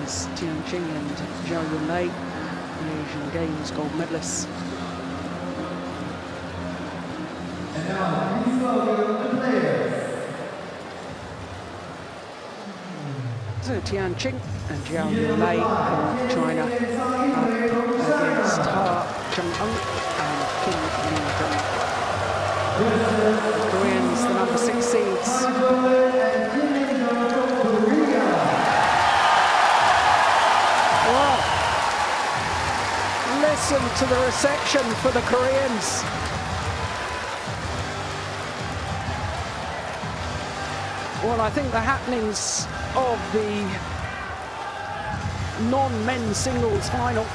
is TIAN Qing and ZHAO Yunlei, the Asian Games gold medalists. And now, please welcome the players. So TIAN Qing and ZHAO Yunlei of China up against ZHAO Jung Eun and Ning. The Koreans, the number 6 seeds. Well, listen to the reception for the Koreans. Well, I think the happenings of the non-men's singles final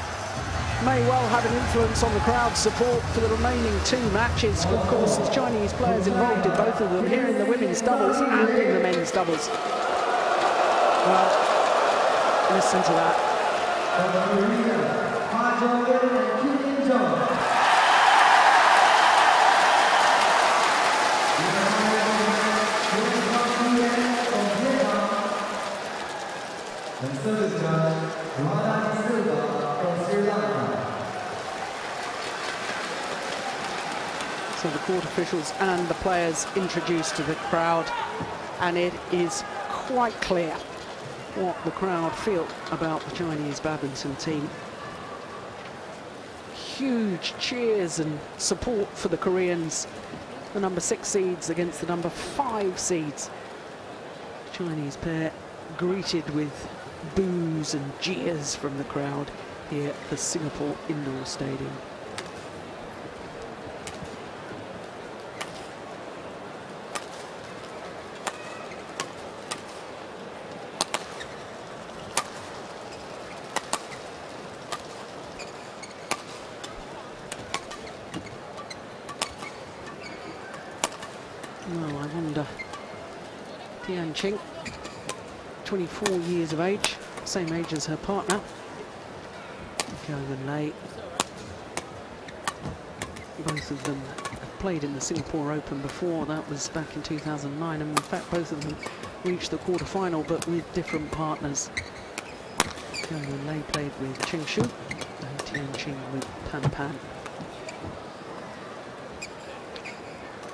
may well have an influence on the crowd's support for the remaining 2 matches. Of course, there's Chinese players involved in both of them, here in the women's doubles and in the men's doubles. Well, listen to that. So the court officials and the players introduced to the crowd, and it is quite clear what the crowd feel about the Chinese badminton team. Huge cheers and support for the Koreans, the number 6 seeds against the number 5 seeds. The Chinese pair greeted with boos and jeers from the crowd here at the Singapore Indoor Stadium. Well, I wonder, TIAN Qing, 24 years of age, same age as her partner, ZHAO Yunlei. Both of them have played in the Singapore Open before. That was back in 2009, and in fact both of them reached the quarter-final, but with different partners. ZHAO Yunlei played with Cheng Shu and TIAN Qing with Pan Pan.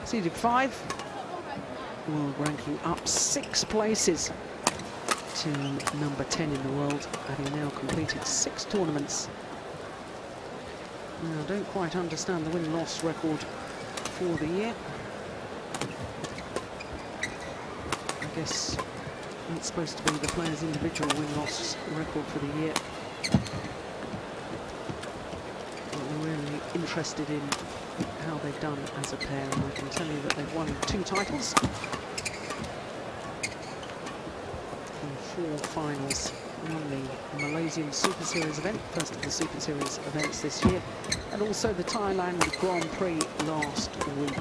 Seeded 5. World ranking up 6 places to number 10 in the world, having now completed 6 tournaments. Now, I don't quite understand the win-loss record for the year. I guess it's supposed to be the player's individual win-loss record for the year. But we're really interested in how they've done as a pair, and I can tell you that they've won 2 titles in 4 finals. Won the Malaysian Super Series event, first of the Super Series events this year, and also the Thailand Grand Prix last week.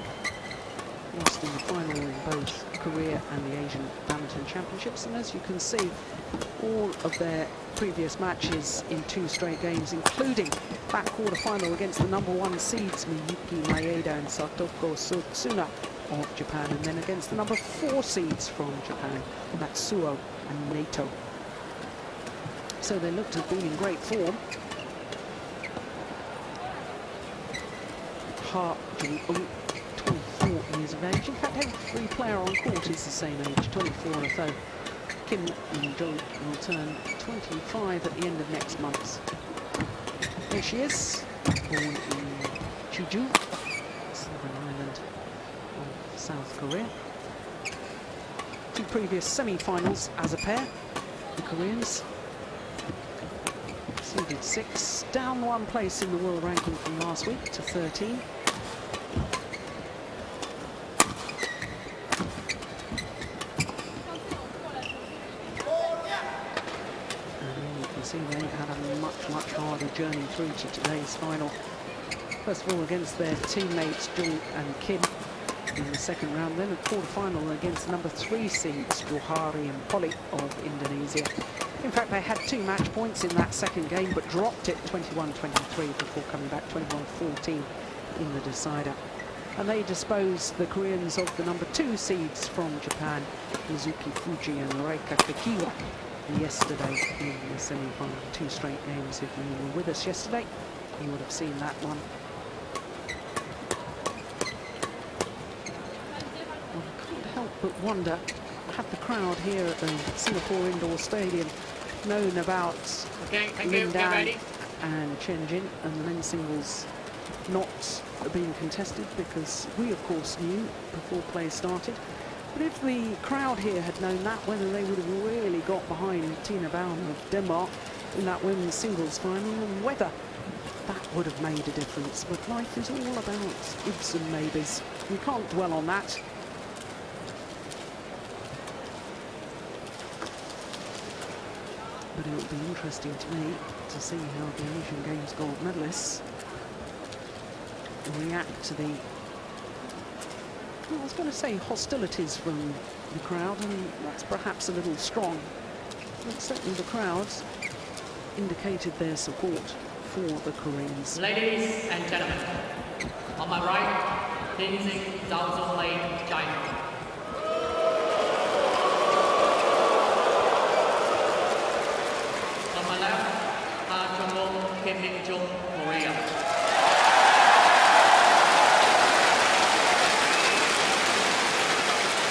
Lost in the final in both Korea and the Asian Badminton Championships, and as you can see, all of their previous matches in 2 straight games, including that quarter-final against the number 1 seeds Miyuki Maeda and Satoko Tsuna of Japan, and then against the number 4 seeds from Japan, Matsuo and Nato. So they looked to have been in great form. ZHAO Jung Eun, 24 years of age. In fact, every player on court is the same age, 24 or so. Kim Min-jo will turn 25 at the end of next month. Here she is, born in Jeju, southern island of South Korea. 2 previous semi-finals as a pair, the Koreans. Seeded 6, down 1 place in the world ranking from last week to 13. See, they had a much harder journey through to today's final. First of all against their teammates Jung and Kim in the second round, then a quarter-final against number 3 seeds Johari and Poli of Indonesia. In fact, they had 2 match points in that second game, but dropped it 21-23 before coming back 21-14 in the decider. And they disposed the Koreans of the number 2 seeds from Japan, Mizuki Fuji and Reika Kakiwa, yesterday in the semi-final, 2 straight games. If you were with us yesterday, you would have seen that one. Well, I can't help but wonder, had the crowd here at the Singapore Indoor Stadium known about Ning and Chen Jin and the men's singles not being contested, because we of course knew before play started. But if the crowd here had known that, whether they would have really got behind Tina Baum of Denmark in that women's singles final, and whether that would have made a difference. But life is all about ifs and maybes. We can't dwell on that. But it will be interesting to me to see how the Asian Games gold medalists react to the, well, I was going to say hostilities from the crowd, and that's perhaps a little strong. But certainly the crowds indicated their support for the Koreans. Ladies and gentlemen, on my right, Ning ZHAO Yunlei, China. On my left, ZHA Jung Eun, Korea.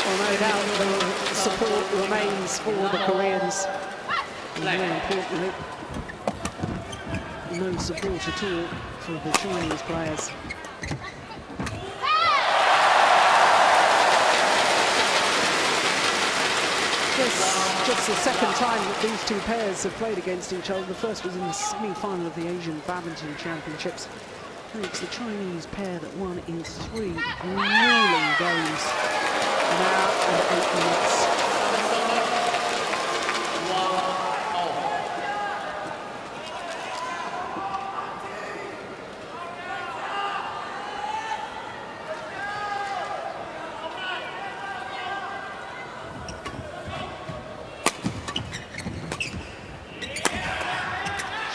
Well, no doubt the support remains for the Koreans. And more importantly, no support at all for the Chinese players. Just the second time that these two pairs have played against each other. The first was in the semi-final of the Asian Badminton Championships. And it's the Chinese pair that won in 3 grueling games. An hour and 8 minutes.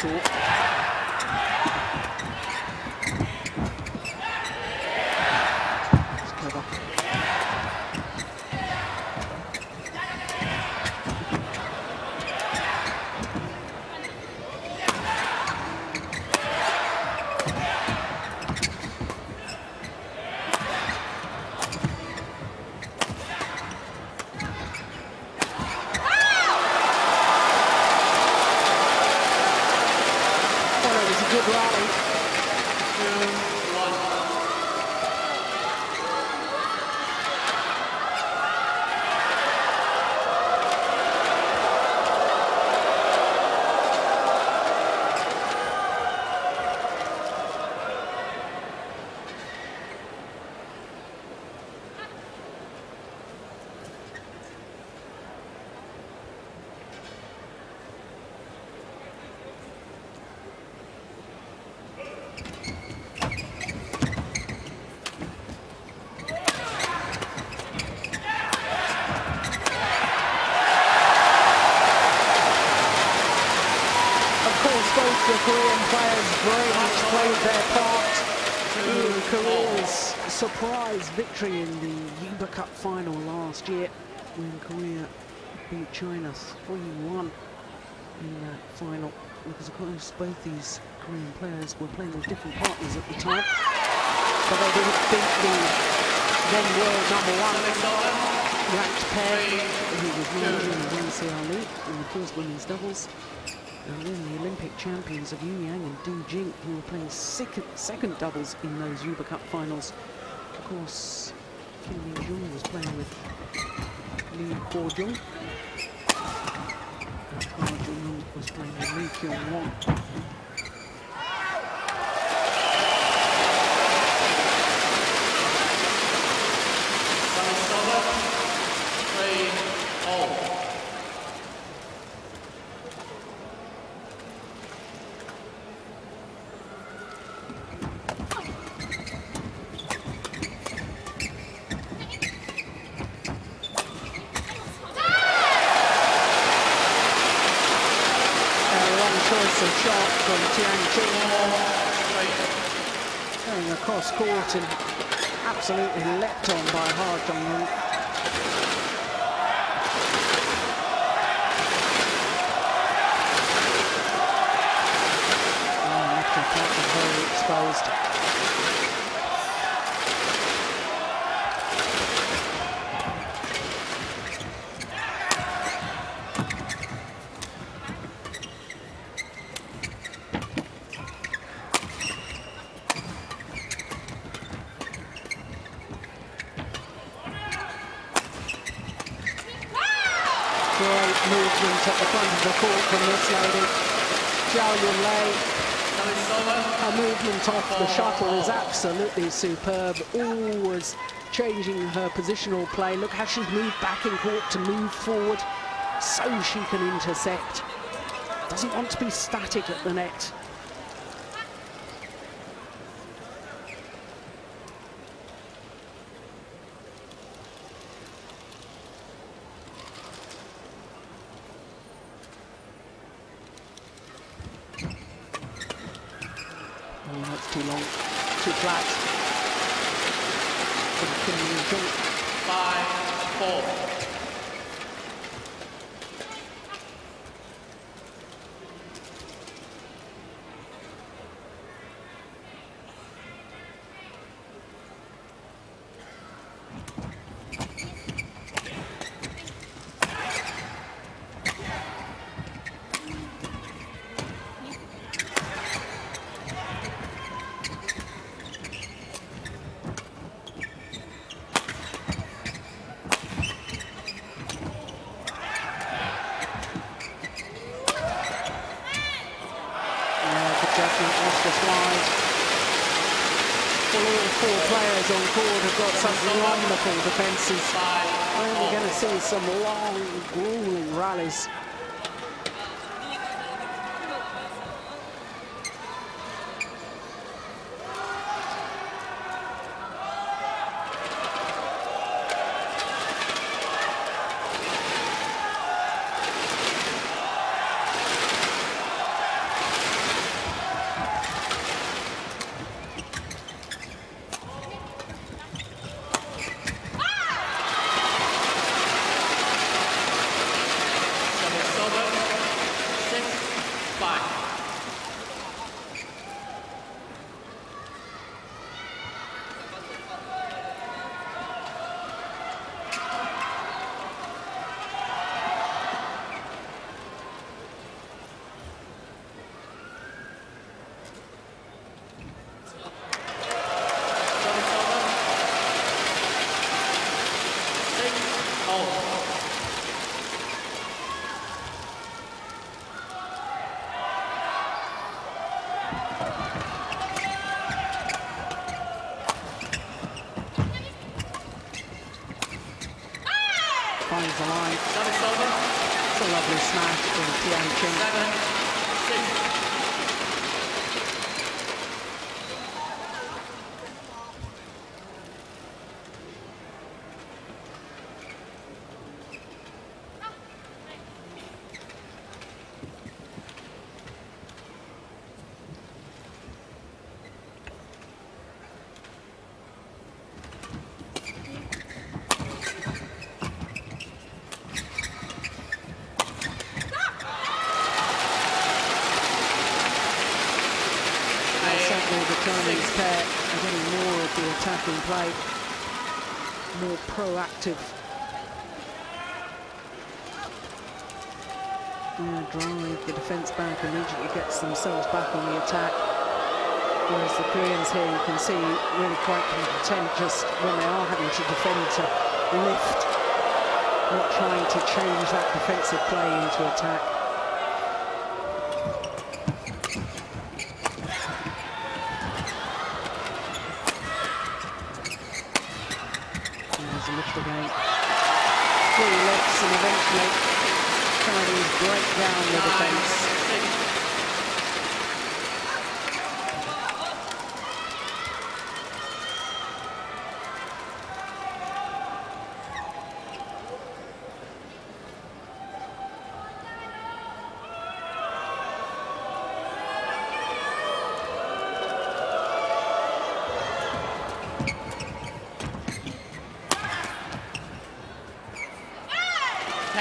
Short. It's clever. Good rally. 2-1. Both the Korean players very much played their part in Korea's surprise victory in the Yuba Cup final last year, when Korea beat China 3-1 in that final. Because of course both these Korean players were playing with different partners at the time, but they didn't beat the then world #1 ranked pair, who was Ning and ZHAO Yunlei in the first women's doubles. And then the Olympic champions of Yu Yang and Du Jing, who were playing second doubles in those Yuba Cup finals. Of course, Kim Min-jung was playing with Lee Kwon-jung. And Ha Jung was playing with Lee Kyung-won. Choice of shot from TIAN Qing, going across court and absolutely leapt on by Ha Jung Eun. closed. Great movement at the front of the court from this lady. ZHAO Yunlei. Her movement off the shuttle is absolutely superb. Always changing her positional play. Look how she's moved back in court to move forward so she can intercept. Doesn't want to be static at the net. Oh, that's too long, too flat. 5-4. Off the slide. Well, all four players on court have got some wonderful defences. And we're going to see some long, grueling rallies. Finds the line. It's a lovely smash from TIAN Qing. 7-6. Certainly the Chinese pair are getting more of the attacking play, more proactive. Drive the defence back, immediately gets themselves back on the attack. Whereas the Koreans here, you can see, really quite content just when they are having to defend to lift, not trying to change that defensive play into attack. There's a lift again. 3 lifts and eventually Chinese break down the defence. 9-6.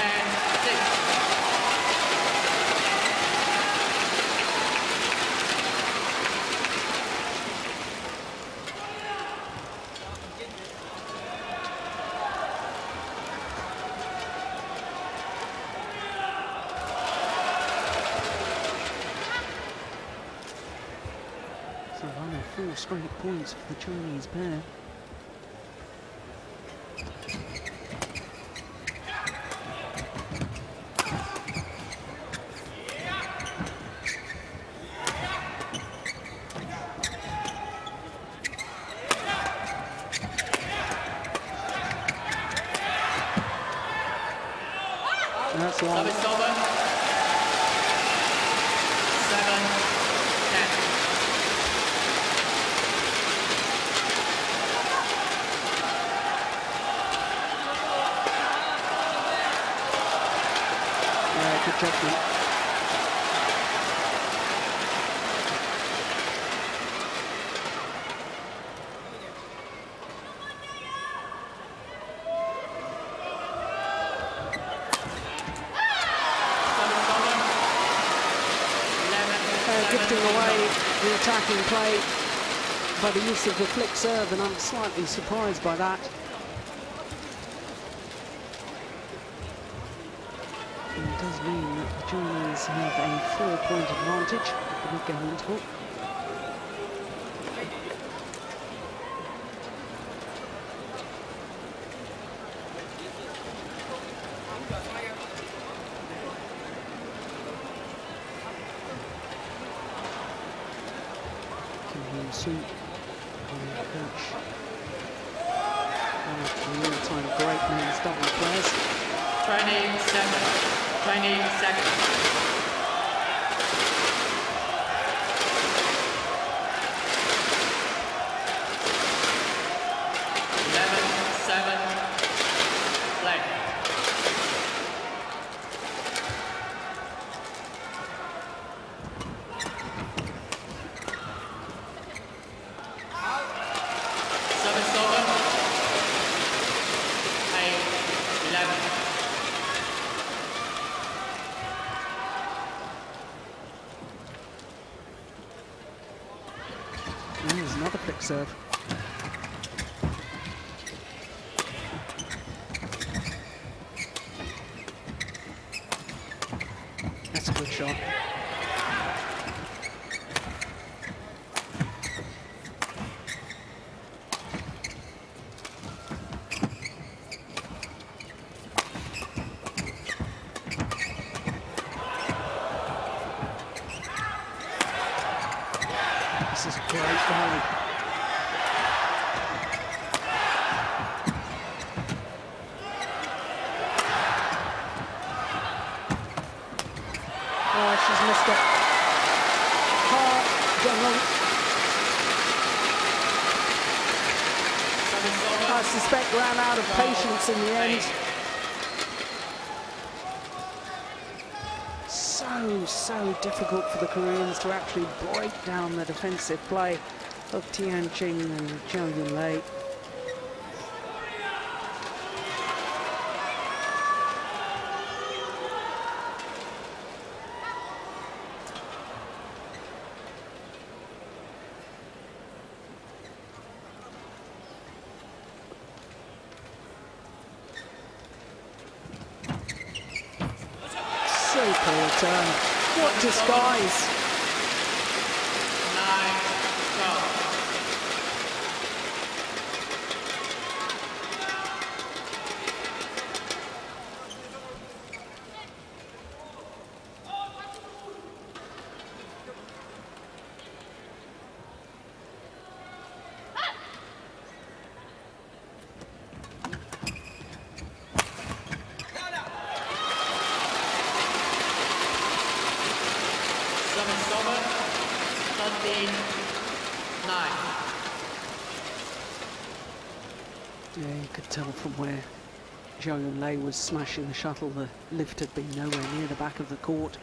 straight points for the Chinese pair. That's long. Service over. 7-10. Yeah, good judgment. Gifting away the attacking play by the use of the flick serve, and I'm slightly surprised by that. And it does mean that the Chinese have a 4-point advantage at the mid-game interval. Coach, one of the all-time great men's doubles players. 20 seconds. 11-7. Play. Service over. 8-11. There's another flick serve. That's a good shot. This is a great volley. Oh, she's missed it. I suspect ran out of patience in the end. So difficult for the Koreans to actually break down the defensive play of TIAN Qing and ZHAO Yunlei. Super return. What disguise. 9-12. Service over. 13-9. Yeah, you could tell from where ZHAO Yunlei was smashing the shuttle, the lift had been nowhere near the back of the court.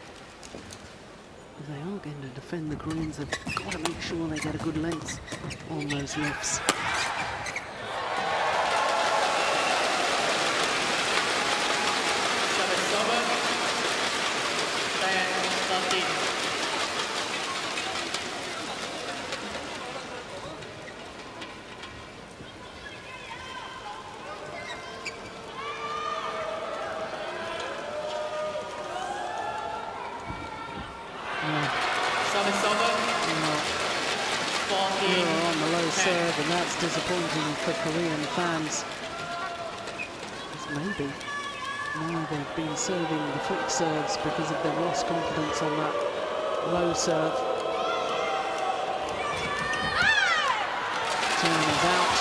If they are going to defend the Koreans, they've got to make sure they get a good length on those lifts. Service over. 10-13. Service over. 14-12. Error on the low serve, and that's disappointing for Korean fans. It's maybe why they've been serving the flick serves, because of their lost confidence on that low serve. Turn is out.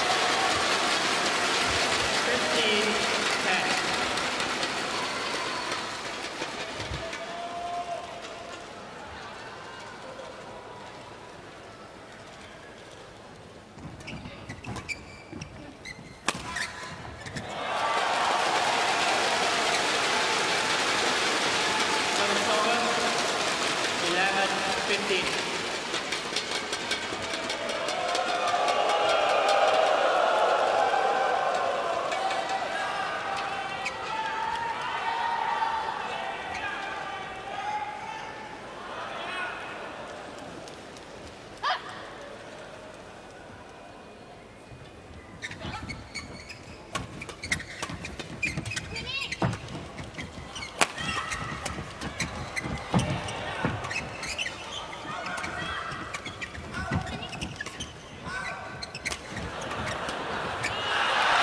15-10. Service over. 11-15.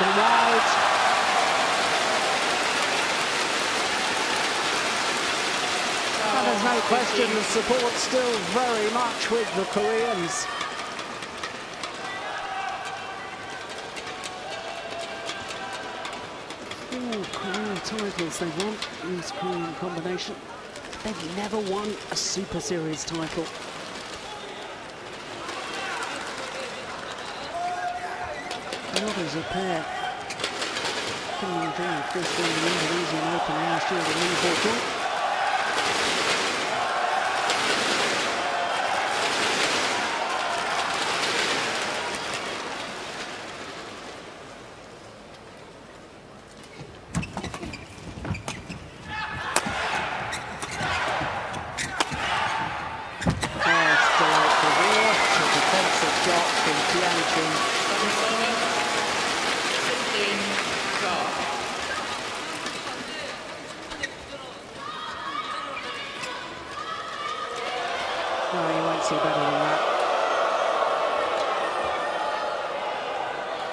Wide. And there's no question the support's still very much with the Koreans. Four Korean titles they want in this Korean combination. They've never won a Super Series title. What is a pair? Coming down first in the Indonesian Open last year with Ning Jung. It's delightful. What a defensive shot from TIAN Qing. 16-12. No, you won't see better than that.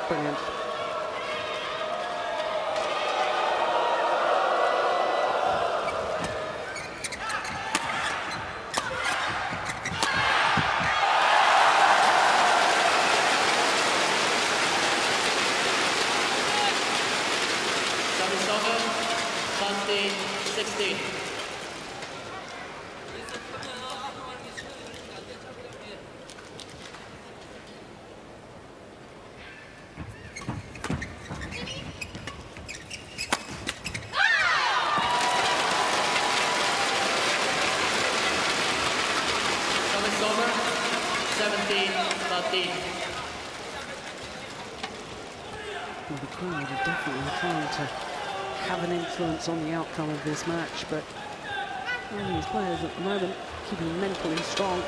Brilliant. Service over. 17-16. Service over. 17-13. Well, the crowd are definitely trying to have an influence on the outcome of this match, but all these players at the moment keeping mentally strong.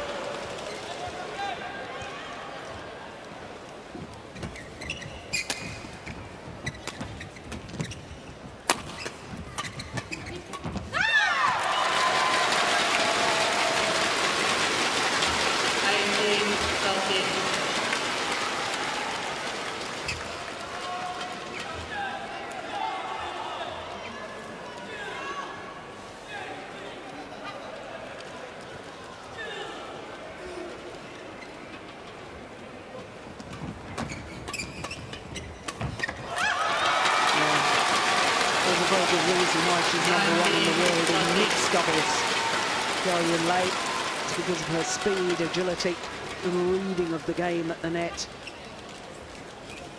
There's a very good reason why she's #1 in the world in mixed doubles. ZHAO Yunlei, it's because of her speed, agility, and reading of the game at the net.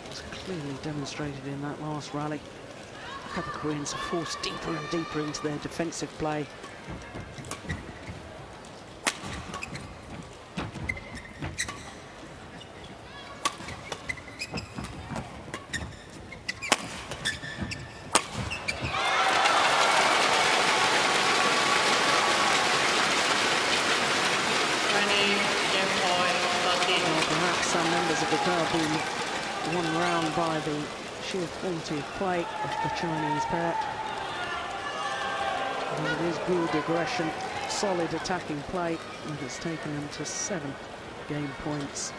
It's clearly demonstrated in that last rally. How the Koreans are forced deeper and deeper into their defensive play. Perhaps some members of the crowd being won round by the sheer quality of play of the Chinese pair. And it is good aggression, solid attacking play, and it's taken them to 7 game points.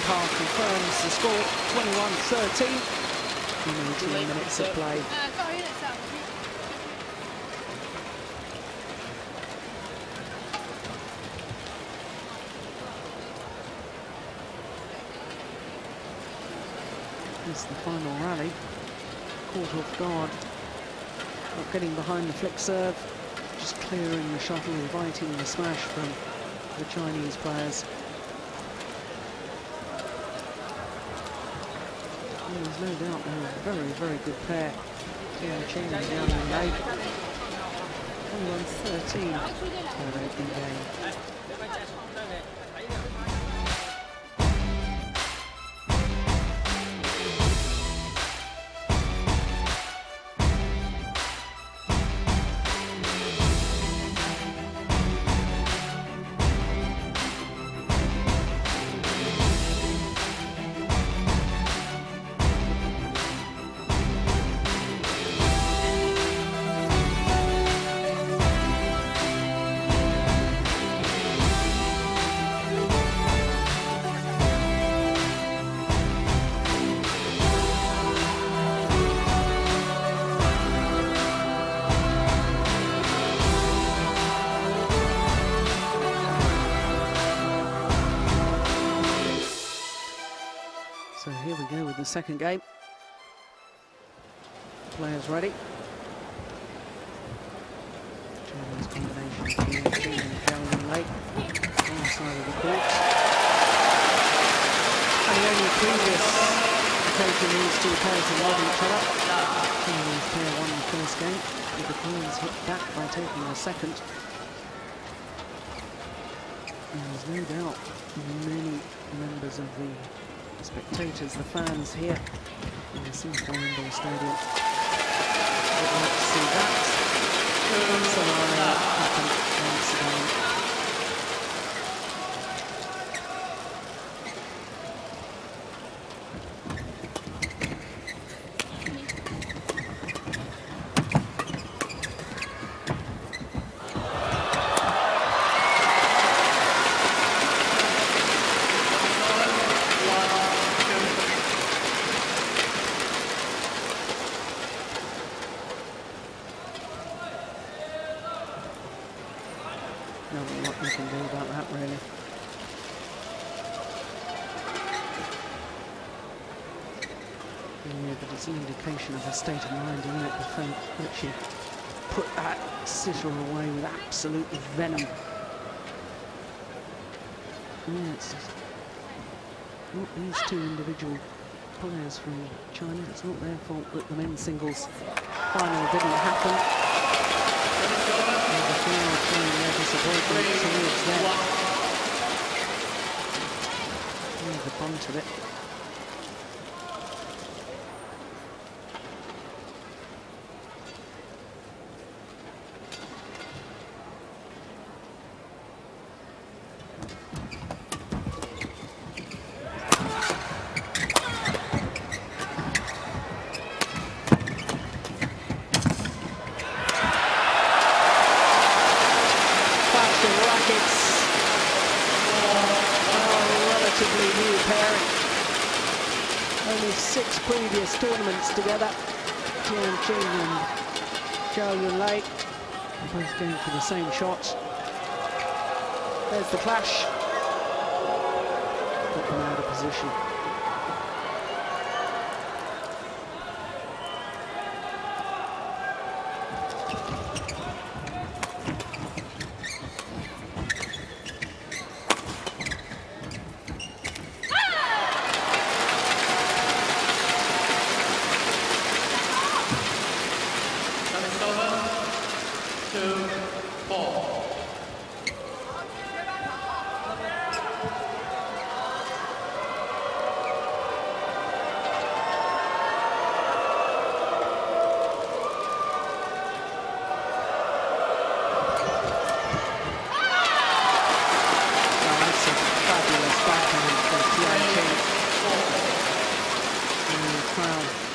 umpire confirms the score, 21-13. 18 minutes of play. This is the final rally. Caught off guard. Not getting behind the flick serve. Just clearing the shuttle, inviting the smash from the Chinese players. There's no doubt they're a very, very good pair. TIAN Qing and Zhao Yunlei. 21-13 for their opening game. So here we go with the second game. Players ready. Chinese combination of TIAN Qing and ZHAO Yunlei on the side of the court. And the only previous occasion these two pairs have loved each other. Chinese pair won the first game, with the Koreans hit back by taking the second. And there's no doubt many members of the spectators, the fans here in the Singapore Indoor Stadium would like to see that scenario happen once again. Nothing what we can do about that, really. Yeah, but it's an indication of a state of mind, isn't it? The fact that she put that sitter away with absolute venom. Yeah, it's just not these two individual players from China. It's not their fault that the men's singles final didn't happen. Showing their disappointment towards them. The brunt of it. Relatively new pairing. Only 6 previous tournaments together. TIAN Qing and ZHAO Yunlei both going for the same shot. There's the clash. Put them out of position.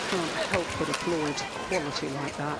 Can't help but applaud quality like that.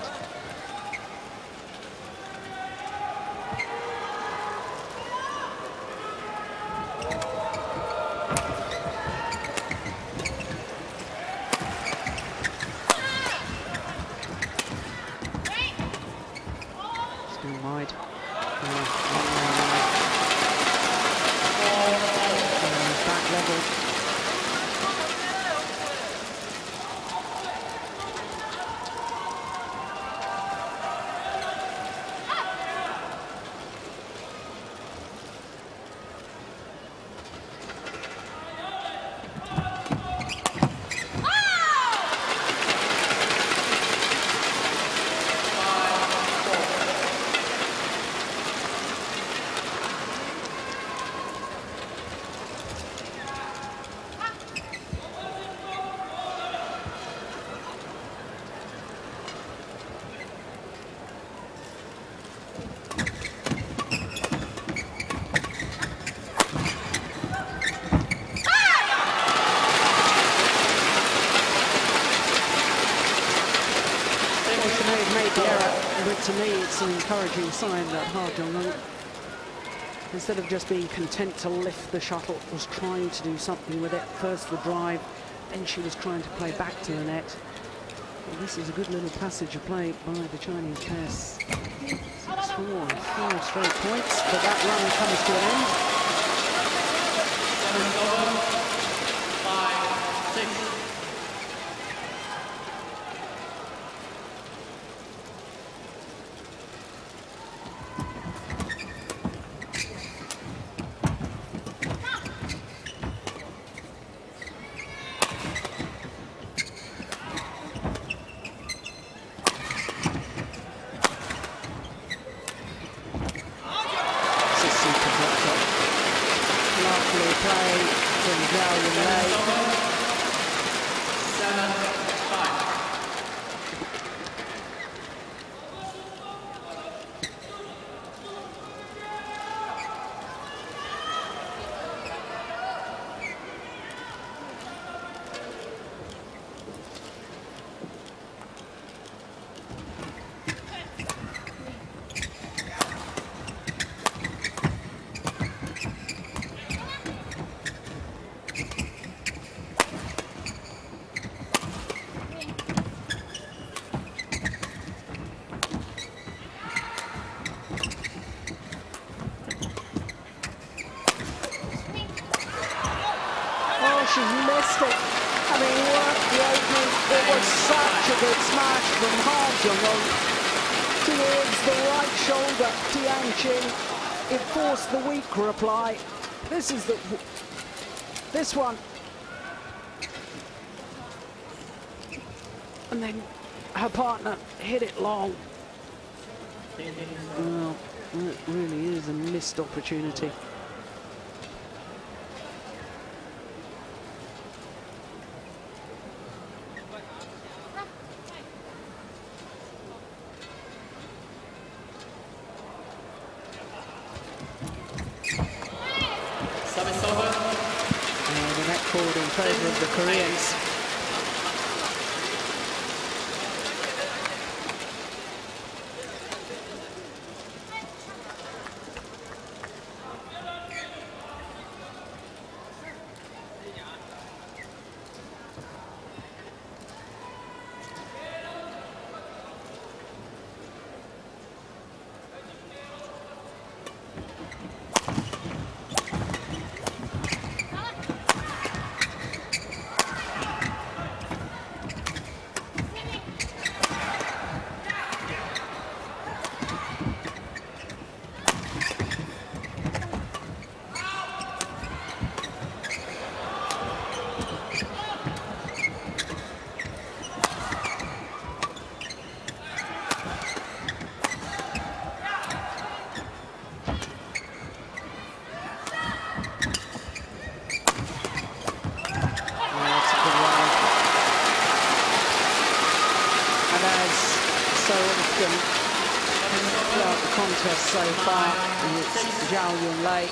That's an encouraging sign that ZHAO Jung Eun, instead of just being content to lift the shuttle, was trying to do something with it. First the drive, then she was trying to play back to the net. Well, this is a good little passage of play by the Chinese pair. 6-4, 4 straight points, but that run comes to an end. 7-5-6. Lovely play from ZHAO Yunlei. 7-5. She's missed it. Having worked the opening, it was such a good smash from ZHAO Jung Eun towards the right shoulder. TIAN Qing. It forced the weak reply. This one. And then her partner hit it long. Well, it really is a missed opportunity. Service over. The net forward in favour of the Koreans. So often throughout the contest so far, and it's ZHAO Yunlei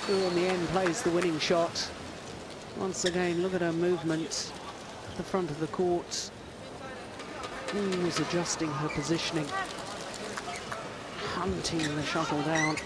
who in the end plays the winning shot. Once again, look at her movement at the front of the court. Ning was adjusting her positioning, hunting the shuttle down.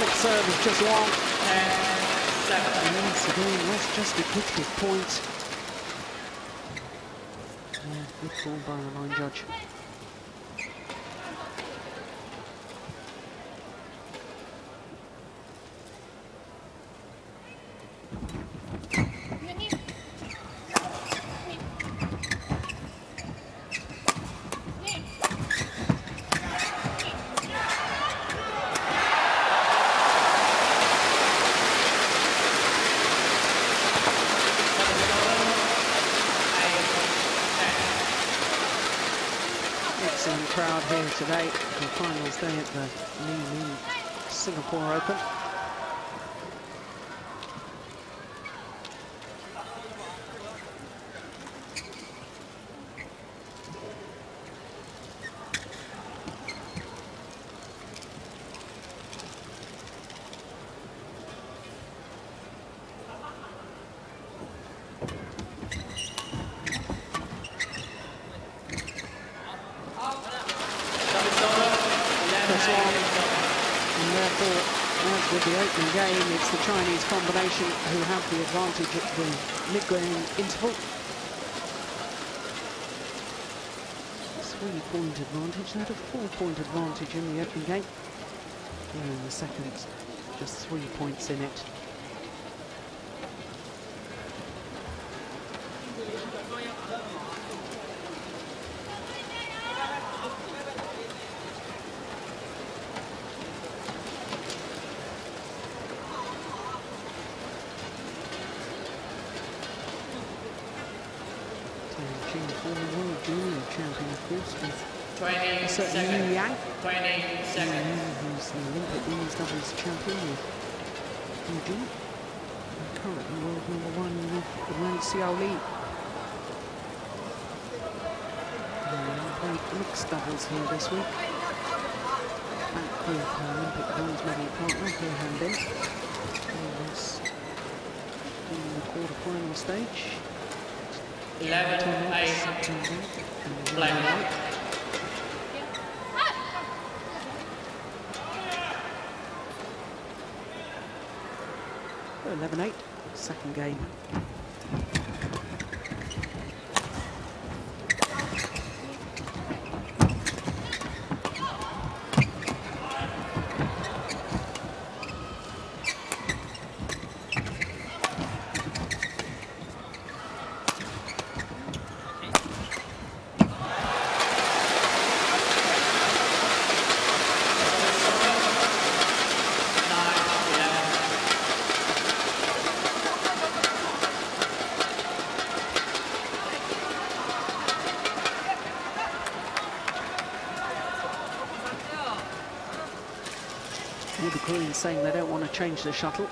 Next serve is just long. 10-7. And once again, that's just a good point. Yeah, good call by the line judge. Excellent crowd here today. The finals day at the Ning Singapore Open. And therefore, as with the opening game, it's the Chinese combination who have the advantage at the mid-game interval. 3-point advantage. They had a 4-point advantage in the opening game. Here in the second, just 3 points in it. TIAN Qing, former world junior champion, of course, with 20 certainly seconds. Yang. 20 seconds. Who's the Olympic women's doubles champion with Eugene. And currently world number 1 with ZHAO Yunlei. Played mixed doubles here this week. Back with Olympic bronze medal partner, Han Bin. In the quarter-final stage. 11-8. Black. 11-8, second game. The Koreans saying they don't want to change the shuttle.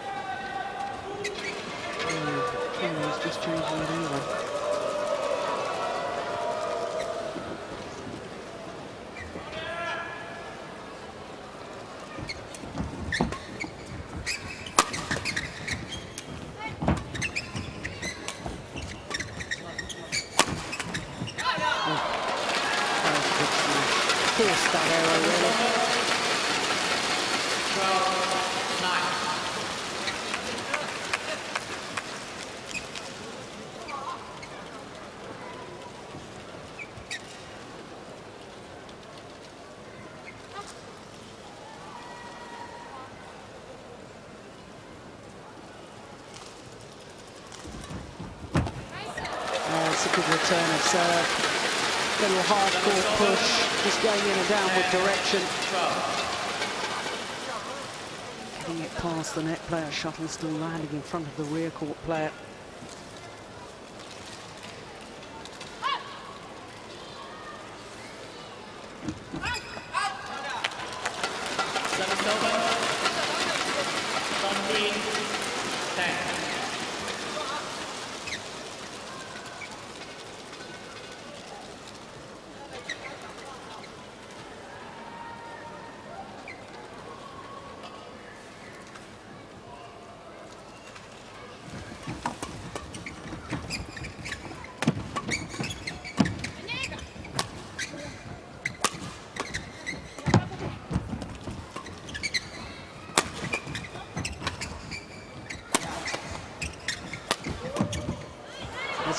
China's just changing it anyway. Forced that error, really. 12-9. It's a good return of serve. Little hard-court push, just going in a downward direction. 12. Getting it past the net player, shuttle still landing in front of the rear court player. Service over. 13-10.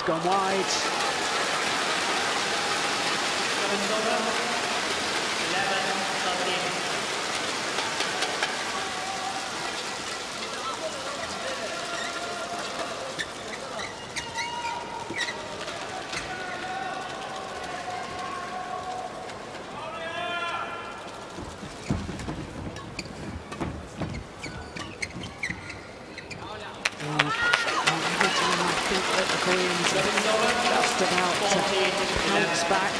it's gone wide. 11-13. The Koreans are just about to bounce back.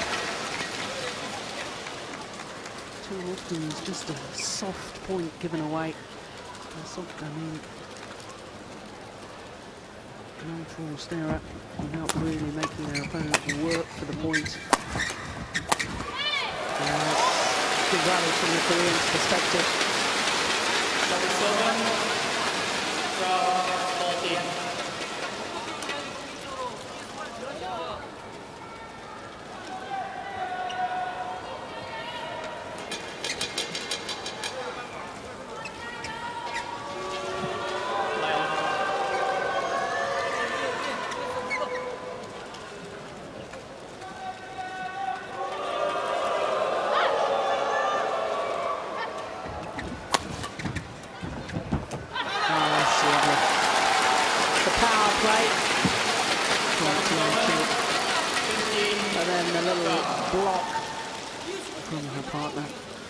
Too often it's just a soft point given away. A soft, no forced error without really making their opponent work for the point. Good rally from the Koreans' perspective. 14. And then the little block from her partner.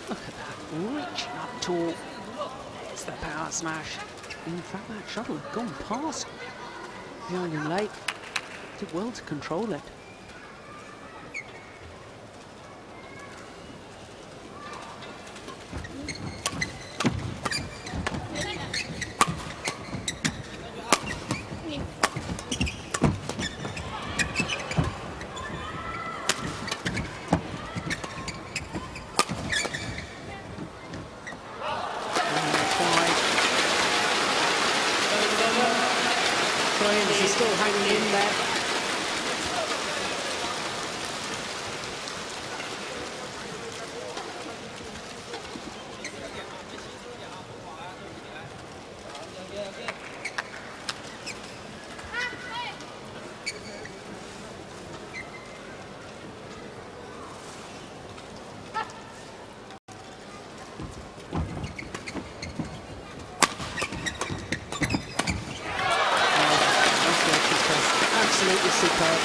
Look at that, reaching up tall. It's the power smash. In fact, that shuttle had gone past ZHAO Yunlei. Did well to control it. Koreans are still hanging in there. Absolutely superb.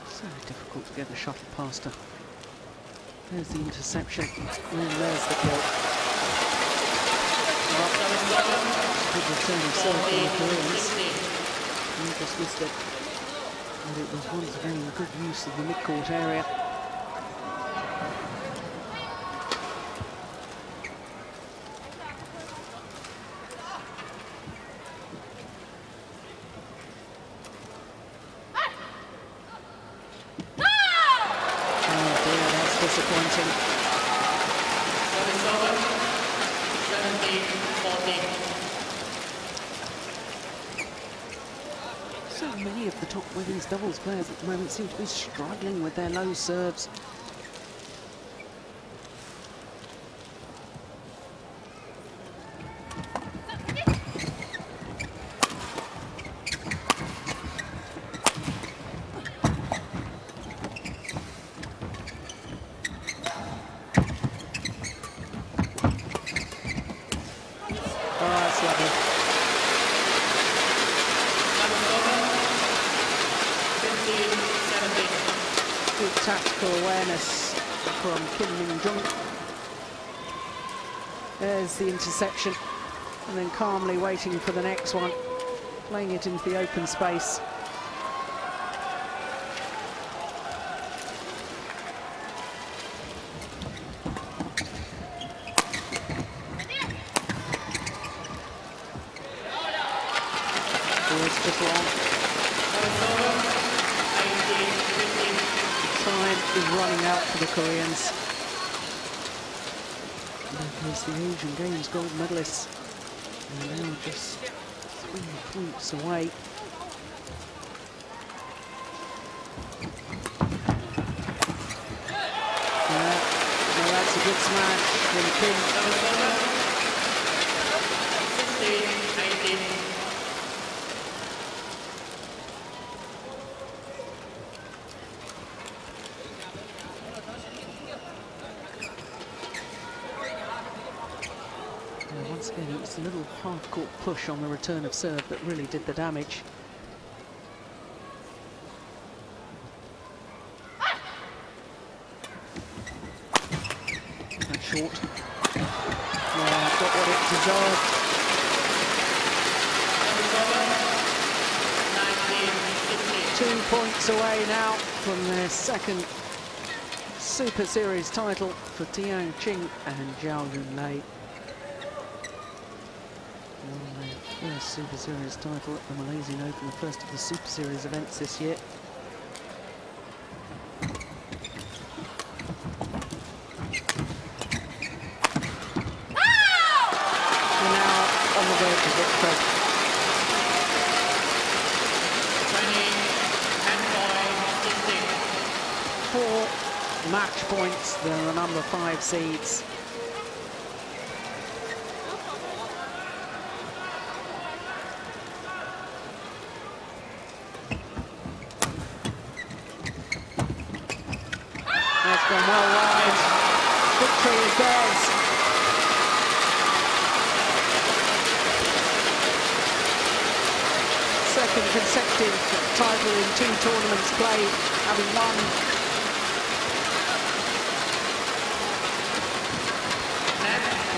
So difficult to get the shuttle past her. There's the interception, and there's the kill. Good return of serve from the Koreans. And just missed it. And it was once again good use of the mid-court area. Oh dear, that's disappointing. 17-14. So many of the top women's doubles players at the moment seem to be struggling with their low serves. Oh, that's lovely. Good tactical awareness from Ning. There's the interception, and then calmly waiting for the next one, playing it into the open space. Towards the block. Time is running out for the Koreans. Because the Asian Games gold medalists are now just 3 points away. Thailand in Qing. 16-18. Once again, it was a little hard-court push on the return of serve that really did the damage. That's short. Yeah, got what it deserved. 2 points away now from their second Super Series title for TIAN Qing and ZHAO Yunlei. Won their first Super Series title at the Malaysian Open, the first of the Super Series events this year. We're now on the verge of victory. 4 match points, they're the number 5 seeds. That's gone well wide. Victory is theirs. Second consecutive title in 2 tournaments played, having won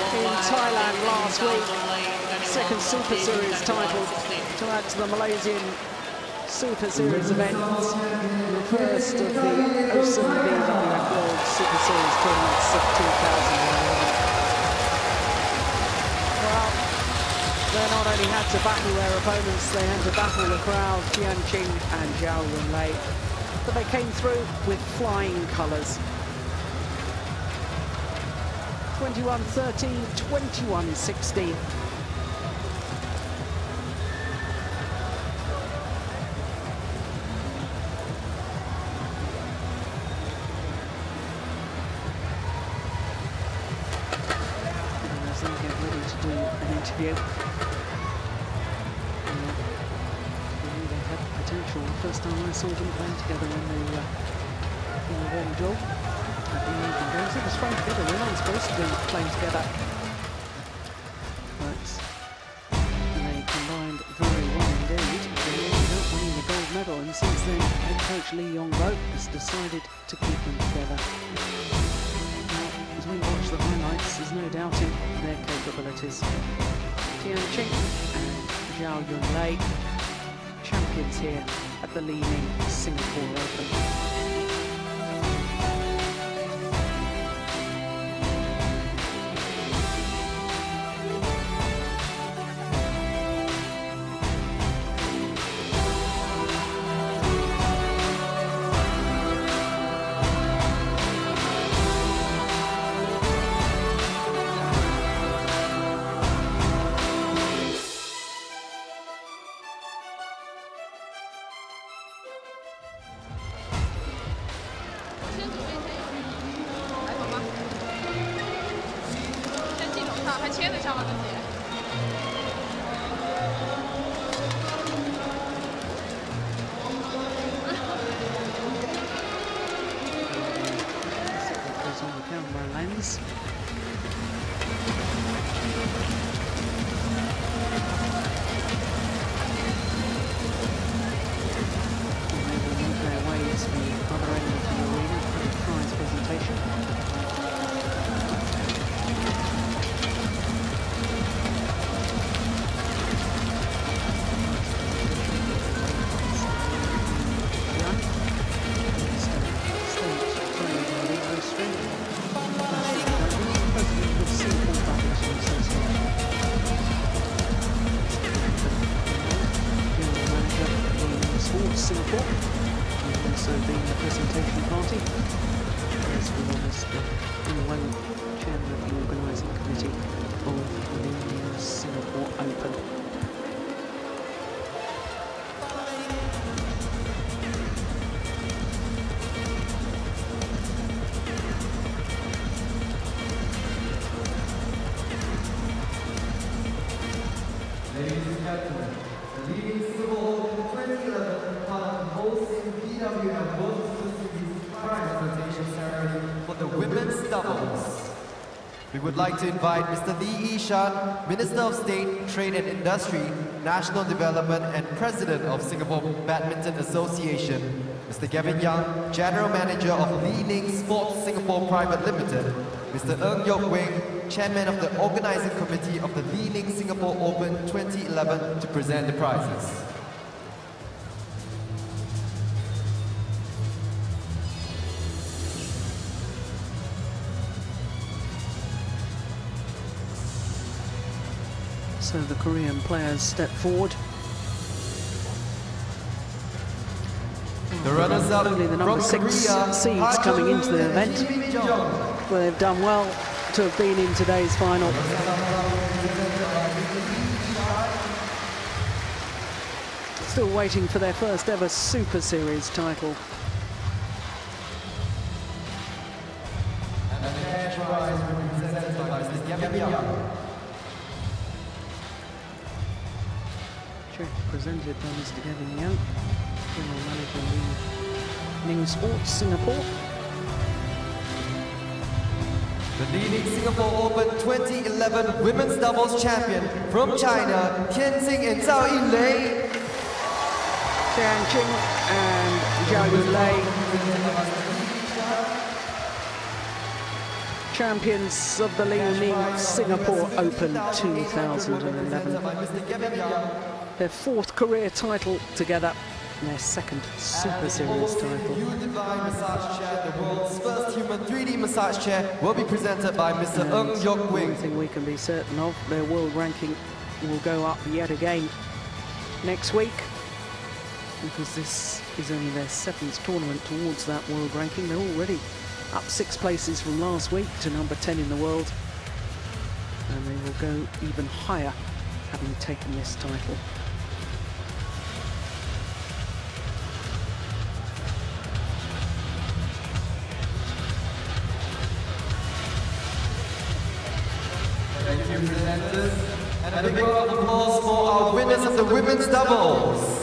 in Thailand last week. Second Super Series title to add to the Malaysian Super Series events. The first of the awesome BWF World Super Series tournaments of 2011. Well, they not only had to battle their opponents, they had to battle the crowd, TIAN Qing and ZHAO Yunlei. But they came through with flying colours. 21-13, 21-16. As they get ready to do an interview. They had potential. The first time I saw them playing together in the World Job. At the Asian Games. It was thrown together. They're not supposed to be playing together. But they combined very well indeed. They ended up winning the gold medal, and since then, head coach Lee Yong-bo has decided to keep them together. Now, as we watch the highlights, there's no doubting their capabilities. TIAN Qing and ZHAO Yunlei, champions here at the Ning Singapore Open. On the camera lens. And they will make their way to the other end of the arena for the prize presentation. gentlemen, the leading Singapore Open 2011 part of the hosting BWF World Super Series prize presentation ceremony for the women's doubles. We would like to invite Mr. Lee Yi-shan, Minister of State, Trade and Industry, National Development and President of Singapore Badminton Association, Mr. Gavin Young, General Manager of Ning Sports Singapore Private Limited, Mr. Yuk-wing, Chairman of the Organizing Committee of the Ning Singapore Open 2011 to present the prizes. So the Korean players step forward. The runners-up only the number 6 Korea, seeds coming into the event. Well, they've done well to have been in today's final. Still waiting for their first ever Super Series title. And the cash prize will be presented by Mr. Gavin Young. Check presented by Mr. Gavin Young, General Manager of Ning Sports Singapore. The leading Singapore Open 2011 Women's Doubles Champion from China, TIAN Qing and ZHAO Yunlei. TIAN Qing and ZHAO Yunlei, champions of the Ning Singapore Open 2011. Their 4th career title together, and their 2nd Super Series title. The Udivine massage chair, the world's first human 3D massage chair, will be presented by Mr. Yuk-wing. One thing we can be certain of, their world ranking will go up yet again next week, because this is only their 7th tournament towards that world ranking. They're already up 6 places from last week to number 10 in the world, and they will go even higher having taken this title. Thank you, presenters. And a big round of applause for our winners of the women's doubles.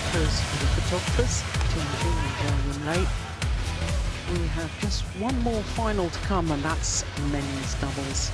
For the photographers, TIAN Qing and ZHAO Yunlei. We have just one more final to come, and that's men's doubles.